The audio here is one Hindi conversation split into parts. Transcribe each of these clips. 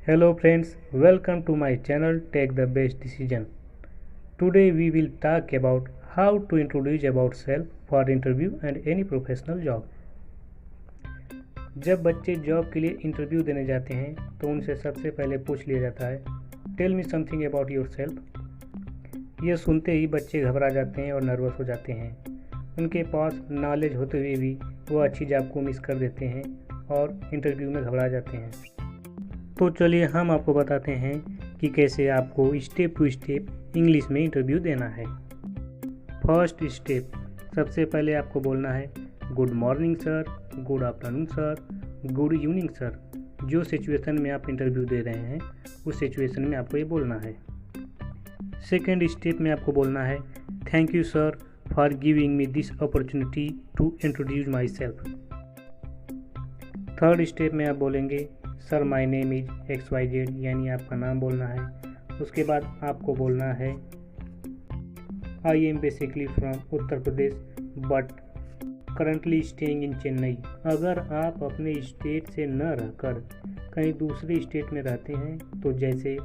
Hello friends, welcome to my channel Take the Best Decision. Today we will talk about how to introduce about self for interview and any professional job. जब बच्चे जॉब के लिए इंटरव्यू देने जाते हैं तो उनसे सबसे पहले पूछ लिया जाता है tell me something about yourself. यह सुनते ही बच्चे घबरा जाते हैं और नर्वस हो जाते हैं। उनके पास नॉलेज होते हुए भी वो अच्छी जॉब को मिस कर देते हैं और इंटरव्यू में घबरा जाते हैं। तो चलिए हम आपको बताते हैं कि कैसे आपको स्टेप टू स्टेप इंग्लिश में इंटरव्यू देना है। फर्स्ट स्टेप, सबसे पहले आपको बोलना है good morning sir, good afternoon sir, good evening sir. जो सिचुएशन में आप इंटरव्यू दे रहे हैं उस सिचुएशन में आपको ये बोलना है। सेकेंड स्टेप में आपको बोलना है thank you sir for giving me this opportunity to introduce myself. Third step में आप बोलेंगे sir my name is XYZ, यानी आपका नाम बोलना है। उसके बाद आपको बोलना है आई am basically from Uttar Pradesh but currently staying in Chennai. अगर आप अपने स्टेट से न रहकर कहीं दूसरे स्टेट में रहते हैं तो जैसे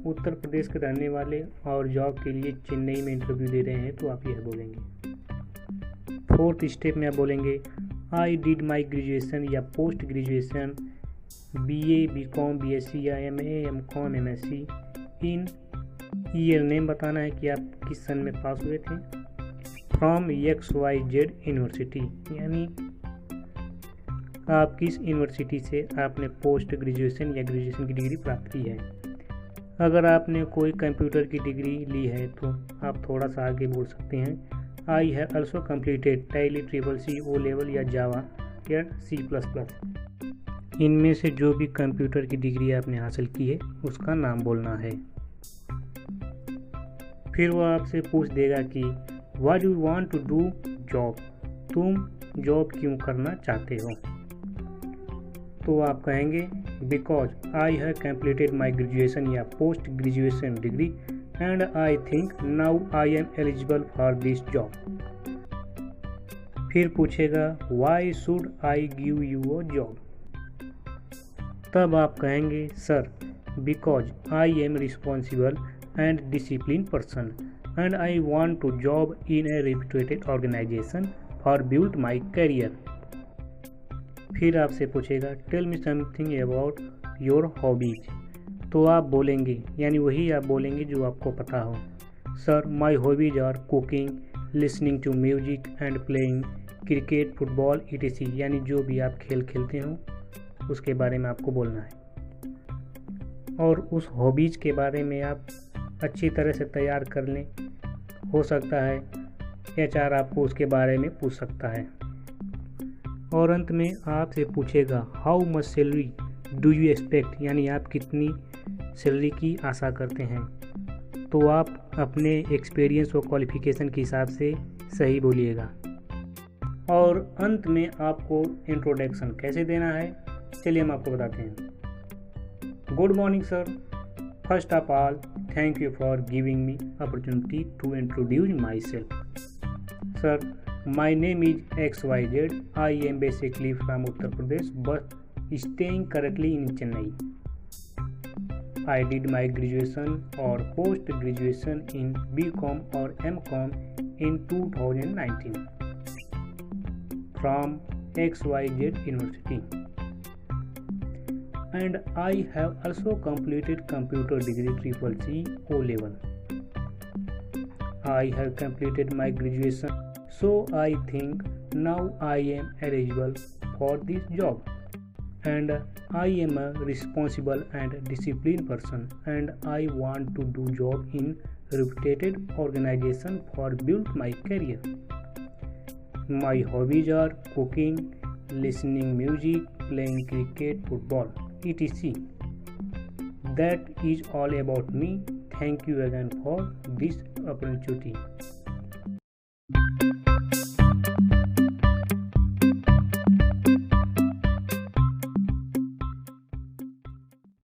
उत्तर प्रदेश के रहने वाले और जॉब के लिए चेन्नई में इंटरव्यू दे रहे हैं तो आप यह बोलेंगे। फोर्थ स्टेप में आप बोलेंगे आई डिड माई ग्रेजुएशन या post graduation BA, BCom, BSc या MA, MCom, MSc इन ईयर नेम बताना है कि आप किस सन में पास हुए थे। फ्रॉम XYZ यूनिवर्सिटी, यानी आप किस यूनिवर्सिटी से आपने पोस्ट ग्रेजुएशन या ग्रेजुएशन की डिग्री प्राप्त की है। अगर आपने कोई कंप्यूटर की डिग्री ली है तो आप थोड़ा सा आगे बोल सकते हैं I have also completed tally CCC O level या जावा या C++। इनमें से जो भी कंप्यूटर की डिग्री आपने हासिल की है उसका नाम बोलना है। फिर वो आपसे पूछ देगा कि what you want to do job, तुम जॉब क्यों करना चाहते हो। तो आप कहेंगे because I have completed my graduation या post graduation degree and I think now I am eligible for this job. फिर पूछेगा why should I give you a job. तब आप कहेंगे sir because I am responsible and discipline person and I want to job in a reputed organisation for build my career. फिर आपसे पूछेगा tell me something about your hobbies. तो आप बोलेंगे, यानी वही आप बोलेंगे जो आपको पता हो। Sir my hobbies are cooking, listening to music and playing cricket, football etc, यानी जो भी आप खेल खेलते हो उसके बारे में आपको बोलना है। और उस हॉबीज के बारे में आप अच्छी तरह से तैयार कर लें। हो सकता है HR आपको उसके बारे में पूछ सकता है। और अंत में आपसे पूछेगा how much salary do you expect, यानी आप कितनी सैलरी की आशा करते हैं। तो आप अपने एक्सपीरियंस और क्वालिफिकेशन के हिसाब से सही बोलिएगा। और अंत में आपको इंट्रोडक्शन कैसे देना है चलिए हम आपको बताते हैं। Good morning sir, first of all thank you for giving me opportunity to introduce myself. Sir my name is XYZ, I am basically from Uttar Pradesh but staying currently in Chennai. I did my graduation और पोस्ट ग्रेजुएशन इन BCom और MCom in 2019 from XYZ University. And I have also completed computer degree CCC O level. I have completed my graduation, so I think now I am eligible for this job. And I am a responsible and disciplined person, and I want to do job in reputed organization for build my career. My hobbies are cooking, listening music, playing cricket, football etc. That is all about me. Thank you again for this opportunity.